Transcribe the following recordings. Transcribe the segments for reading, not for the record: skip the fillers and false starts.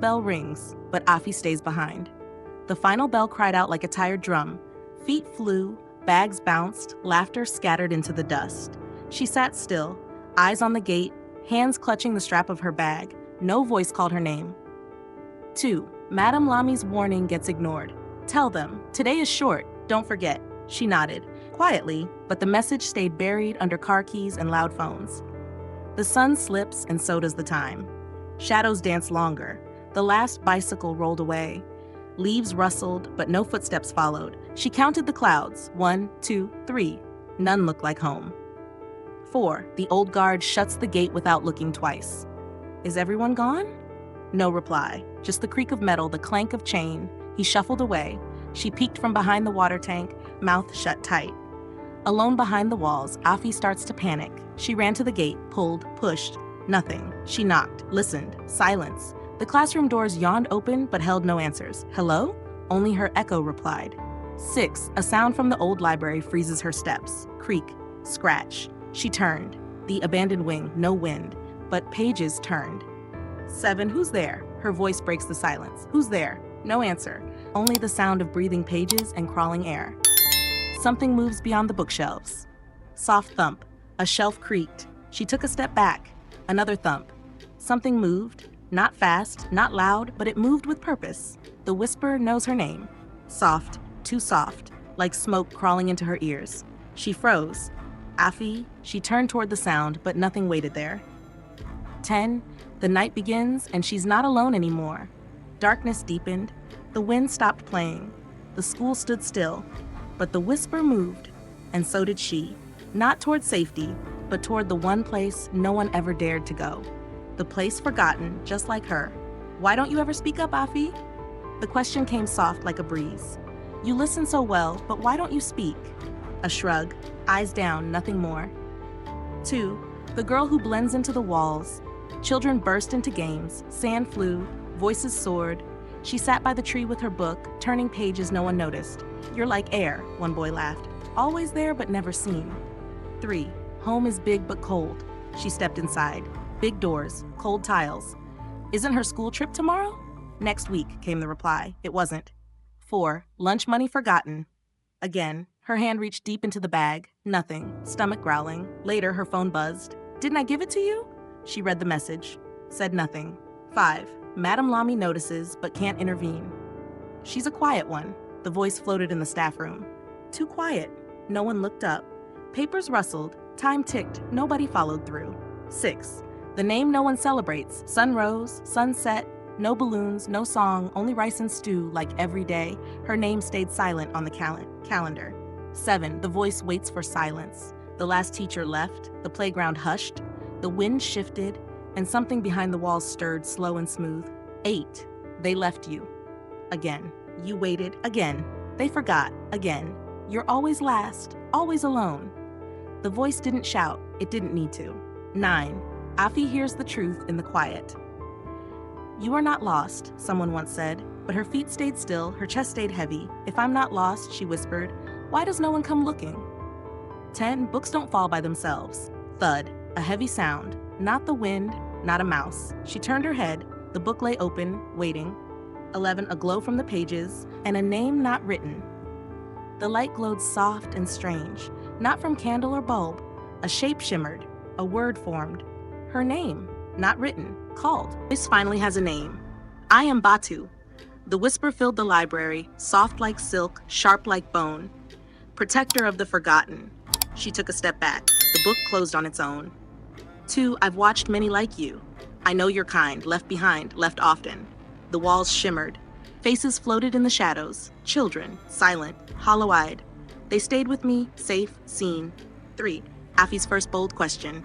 bell rings, but Afi stays behind. The final bell cried out like a tired drum. Feet flew, bags bounced, laughter scattered into the dust. She sat still, eyes on the gate, hands clutching the strap of her bag. No voice called her name. 2. Madame Lami's warning gets ignored. Tell them, today is short, don't forget. She nodded, quietly, but the message stayed buried under car keys and loud phones. The sun slips and so does the time. Shadows dance longer. The last bicycle rolled away. Leaves rustled, but no footsteps followed. She counted the clouds. 1, 2, 3. None looked like home. 4. The old guard shuts the gate without looking twice. Is everyone gone? No reply. Just the creak of metal, the clank of chain. He shuffled away. She peeked from behind the water tank, mouth shut tight. Alone behind the walls, Afi starts to panic. She ran to the gate, pulled, pushed. Nothing. She knocked, listened. Silence. The classroom doors yawned open but held no answers. Hello? Only her echo replied. 6. A sound from the old library freezes her steps. Creak. Scratch. She turned. The abandoned wing, no wind. But pages turned. 7. Who's there? Her voice breaks the silence. Who's there? No answer. Only the sound of breathing pages and crawling air. Something moves beyond the bookshelves. Soft thump. A shelf creaked. She took a step back. Another thump. Something moved. Not fast, not loud, but it moved with purpose. The whisper knows her name. Soft, too soft, like smoke crawling into her ears. She froze. Afi. She turned toward the sound, but nothing waited there. 10. The night begins, and she's not alone anymore. Darkness deepened. The wind stopped playing. The school stood still. But the whisper moved, and so did she. Not toward safety, but toward the one place no one ever dared to go. The place forgotten, just like her. Why don't you ever speak up, Afi? The question came soft like a breeze. You listen so well, but why don't you speak? A shrug, eyes down, nothing more. 2. The girl who blends into the walls. Children burst into games, sand flew, voices soared. She sat by the tree with her book, turning pages no one noticed. You're like air, one boy laughed. Always there but never seen. 3. Home is big but cold. She stepped inside. Big doors, cold tiles. Isn't her school trip tomorrow? Next week, came the reply. It wasn't. 4. Lunch money forgotten. Again, her hand reached deep into the bag. Nothing. Stomach growling. Later, her phone buzzed. Didn't I give it to you? She read the message. Said nothing. 5. Madame Lamy notices, but can't intervene. She's a quiet one. The voice floated in the staff room. Too quiet. No one looked up. Papers rustled. Time ticked. Nobody followed through. 6. The name no one celebrates. Sun rose, sun set. No balloons, no song, only rice and stew like every day. Her name stayed silent on the calendar. 7. The voice waits for silence. The last teacher left. The playground hushed. The wind shifted, and something behind the walls stirred slow and smooth. 8. They left you. Again. You waited. Again. They forgot. Again. You're always last. Always alone. The voice didn't shout. It didn't need to. 9. Afi hears the truth in the quiet. You are not lost, someone once said, but her feet stayed still, her chest stayed heavy. If I'm not lost, she whispered, why does no one come looking? 10. Books don't fall by themselves. Thud. A heavy sound. Not the wind, not a mouse. She turned her head. The book lay open, waiting. 11. A glow from the pages, and a name not written. The light glowed soft and strange, not from candle or bulb. A shape shimmered. A word formed. Her name, not written, called. This finally has a name. I am Batu. The whisper filled the library, soft like silk, sharp like bone. Protector of the forgotten. She took a step back. The book closed on its own. 2. I've watched many like you. I know your kind, left behind, left often. The walls shimmered. Faces floated in the shadows. Children, silent, hollow-eyed. They stayed with me, safe, seen. 3. Afi's first bold question.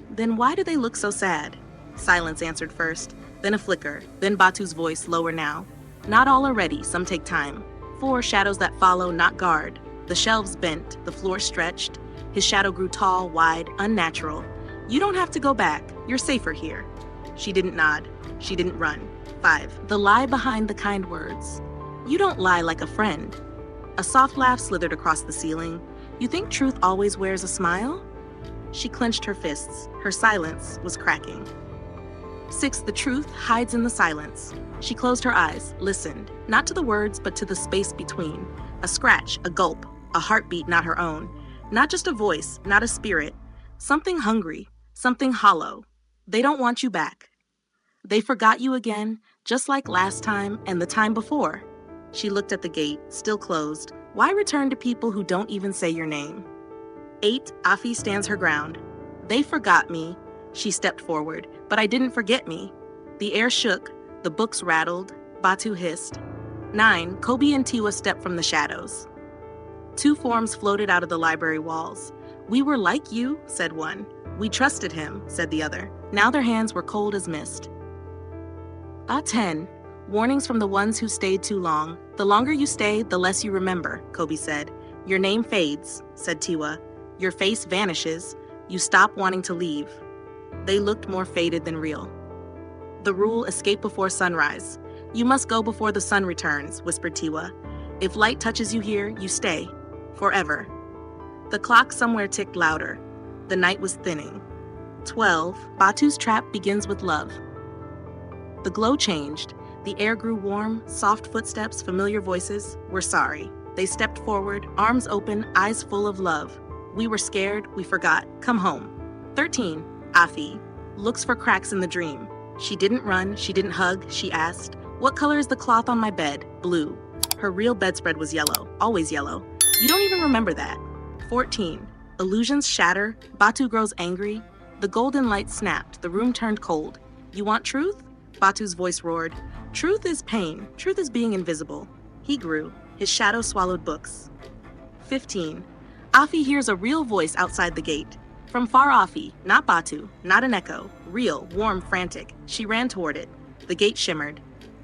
Then why do they look so sad? Silence answered first, then a flicker, then Batu's voice, lower now. Not all are ready, some take time. 4. Shadows that follow, not guard. The shelves bent, the floor stretched. His shadow grew tall, wide, unnatural. You don't have to go back. You're safer here. She didn't nod. She didn't run. 5. The lie behind the kind words. You don't lie like a friend. A soft laugh slithered across the ceiling. You think truth always wears a smile? She clenched her fists. Her silence was cracking. 6. The truth hides in the silence. She closed her eyes, listened, not to the words, but to the space between. A scratch, a gulp, a heartbeat not her own. Not just a voice, not a spirit. Something hungry, something hollow. They don't want you back. They forgot you again, just like last time and the time before. She looked at the gate, still closed. Why return to people who don't even say your name? 8. Afi stands her ground. They forgot me. She stepped forward, but I didn't forget me. The air shook, the books rattled, Batu hissed. 9. Kobe and Tiwa stepped from the shadows. 2 forms floated out of the library walls. We were like you, said one. We trusted him, said the other. Now their hands were cold as mist. 10. Warnings from the ones who stayed too long. The longer you stay, the less you remember, Kobe said. Your name fades, said Tiwa. Your face vanishes. You stop wanting to leave. They looked more faded than real. The rule, escape before sunrise. You must go before the sun returns, whispered Tiwa. If light touches you here, you stay. Forever. The clock somewhere ticked louder. The night was thinning. 12. Batu's trap begins with love. The glow changed. The air grew warm, soft footsteps, familiar voices. We're sorry. They stepped forward, arms open, eyes full of love. We were scared, we forgot. Come home. 13. Afi looks for cracks in the dream. She didn't run, she didn't hug, she asked, what color is the cloth on my bed? Blue. Her real bedspread was yellow, always yellow. You don't even remember that. 14. Illusions shatter, Batu grows angry. The golden light snapped, the room turned cold. You want truth? Batu's voice roared. Truth is pain, truth is being invisible. He grew, his shadow swallowed books. 15. Afi hears a real voice outside the gate. From far Afi, not Batu, not an echo, real, warm, frantic. She ran toward it. The gate shimmered.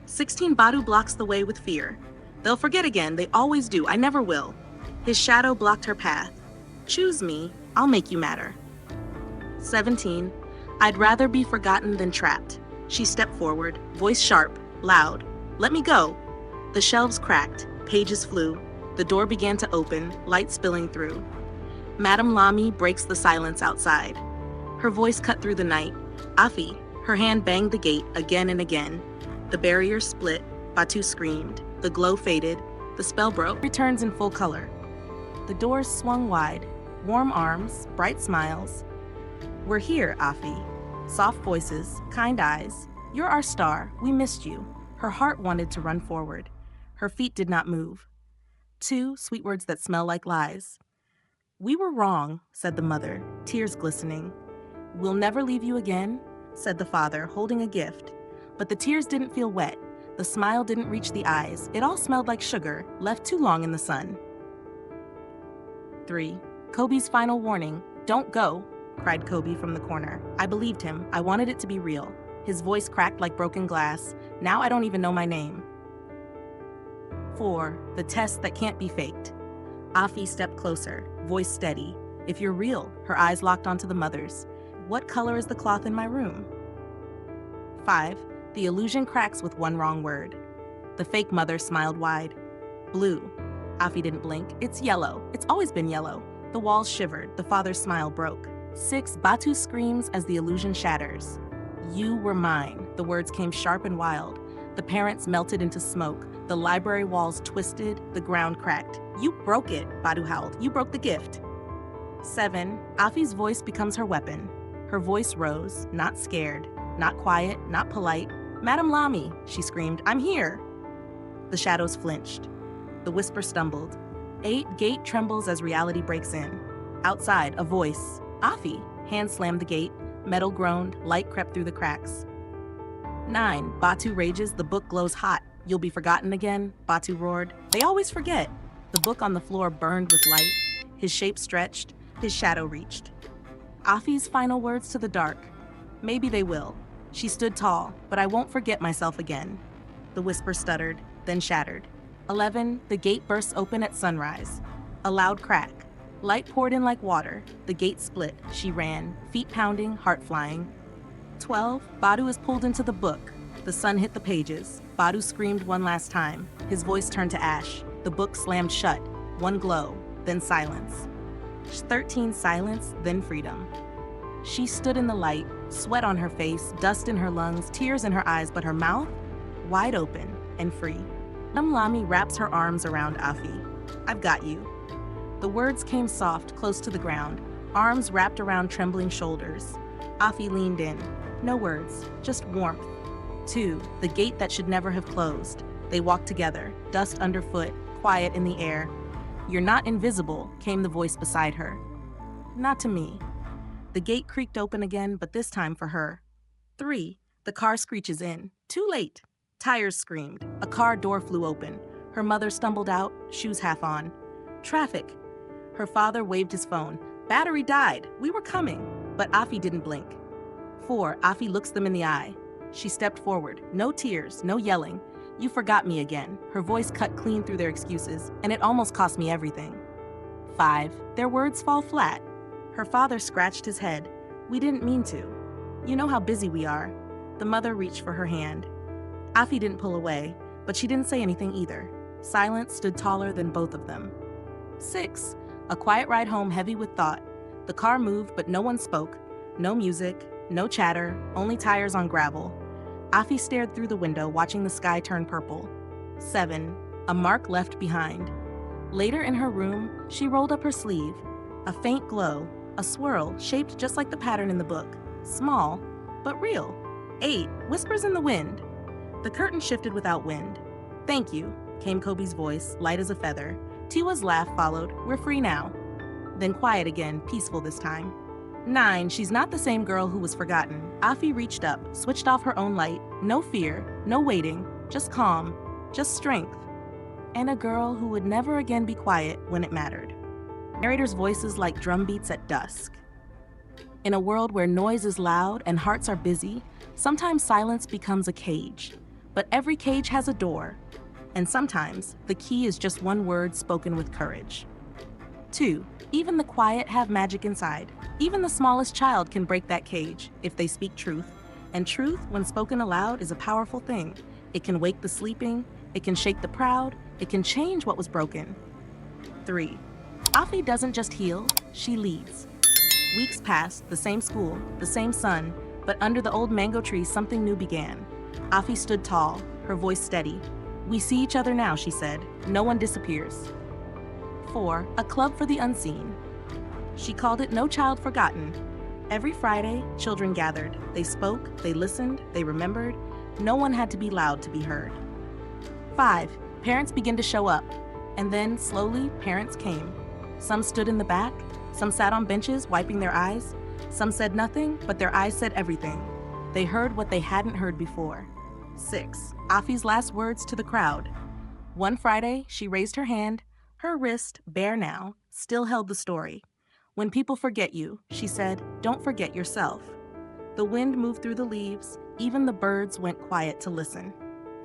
16. Batu blocks the way with fear. They'll forget again, they always do, I never will. His shadow blocked her path. Choose me, I'll make you matter. 17. I'd rather be forgotten than trapped. She stepped forward, voice sharp, loud. Let me go. The shelves cracked, pages flew. The door began to open, light spilling through. Madame Lamy breaks the silence outside. Her voice cut through the night. Afi, her hand banged the gate again and again. The barrier split, Batu screamed. The glow faded, the spell broke. Returns in full color. The doors swung wide, warm arms, bright smiles. We're here, Afi. Soft voices, kind eyes. You're our star, we missed you. Her heart wanted to run forward. Her feet did not move. 2 sweet words that smell like lies. We were wrong, said the mother, tears glistening. We'll never leave you again, said the father, holding a gift. But the tears didn't feel wet. The smile didn't reach the eyes. It all smelled like sugar, left too long in the sun. 3. Kobe's final warning. Don't go, cried Kobe from the corner. I believed him. I wanted it to be real. His voice cracked like broken glass. Now I don't even know my name. 4. The test that can't be faked. Afi stepped closer, voice steady. If you're real, her eyes locked onto the mother's. What color is the cloth in my room? 5. The illusion cracks with one wrong word. The fake mother smiled wide. Blue. Afi didn't blink. It's yellow. It's always been yellow. The walls shivered. The father's smile broke. 6. Batu screams as the illusion shatters. You were mine. The words came sharp and wild. The parents melted into smoke. The library walls twisted. The ground cracked. You broke it, Batu howled. You broke the gift. 7. Afi's voice becomes her weapon. Her voice rose, not scared, not quiet, not polite. Madame Lamy, she screamed, I'm here. The shadows flinched. The whisper stumbled. 8. Gate trembles as reality breaks in. Outside, a voice. Afi. Hand slammed the gate. Metal groaned. Light crept through the cracks. 9. Batu rages. The book glows hot. You'll be forgotten again, Batu roared. They always forget. The book on the floor burned with light. His shape stretched. His shadow reached. Afi's final words to the dark. Maybe they will. She stood tall, but I won't forget myself again. The whisper stuttered, then shattered. 11. The gate bursts open at sunrise. A loud crack. Light poured in like water. The gate split. She ran, feet pounding, heart flying. 12. Batu is pulled into the book. The sun hit the pages. Batu screamed one last time. His voice turned to ash. The book slammed shut. One glow, then silence. 13. Silence, then freedom. She stood in the light, sweat on her face, dust in her lungs, tears in her eyes, but her mouth wide open and free. Lami wraps her arms around Afi. I've got you. The words came soft, close to the ground, arms wrapped around trembling shoulders. Afi leaned in. No words, just warmth. 2. The gate that should never have closed. They walked together, dust underfoot, quiet in the air. You're not invisible, came the voice beside her. Not to me. The gate creaked open again, but this time for her. 3. The car screeches in. Too late. Tires screamed. A car door flew open. Her mother stumbled out, shoes half on. Traffic. Her father waved his phone. Battery died. We were coming. But Afi didn't blink. 4. Afi looks them in the eye. She stepped forward. No tears, no yelling. You forgot me again. Her voice cut clean through their excuses, and it almost cost me everything. 5. Their words fall flat. Her father scratched his head. We didn't mean to. You know how busy we are. The mother reached for her hand. Afi didn't pull away, but she didn't say anything either. Silence stood taller than both of them. 6. A quiet ride home heavy with thought. The car moved, but no one spoke. No music, no chatter, only tires on gravel. Afi stared through the window, watching the sky turn purple. 7. A mark left behind. Later in her room, she rolled up her sleeve. A faint glow, a swirl shaped just like the pattern in the book. Small, but real. 8. Whispers in the wind. The curtain shifted without wind. Thank you, came Kobe's voice, light as a feather. Tiwa's laugh followed. We're free now. Then quiet again, peaceful this time. 9. She's not the same girl who was forgotten. Afi reached up, switched off her own light. No fear, no waiting, just calm, just strength. And a girl who would never again be quiet when it mattered. Narrators' voices like drum beats at dusk. In a world where noise is loud and hearts are busy, sometimes silence becomes a cage. But every cage has a door. And sometimes the key is just one word spoken with courage. 2. Even the quiet have magic inside. Even the smallest child can break that cage if they speak truth. And truth, when spoken aloud, is a powerful thing. It can wake the sleeping, it can shake the proud, it can change what was broken. 3. Afi doesn't just heal, she leads. Weeks passed, the same school, the same sun, but under the old mango tree something new began. Afi stood tall, her voice steady. We see each other now, she said. No one disappears. 4. A club for the unseen. She called it No Child Forgotten. Every Friday, children gathered. They spoke, they listened, they remembered. No one had to be loud to be heard. 5. Parents began to show up. And then, slowly, parents came. Some stood in the back. Some sat on benches, wiping their eyes. Some said nothing, but their eyes said everything. They heard what they hadn't heard before. 6. Afi's last words to the crowd. One Friday, she raised her hand. Her wrist, bare now, still held the story. When people forget you, she said, don't forget yourself. The wind moved through the leaves. Even the birds went quiet to listen.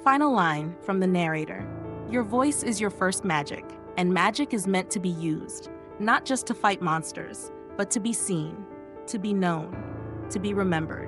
Final line from the narrator. Your voice is your first magic, and magic is meant to be used, not just to fight monsters, but to be seen, to be known, to be remembered.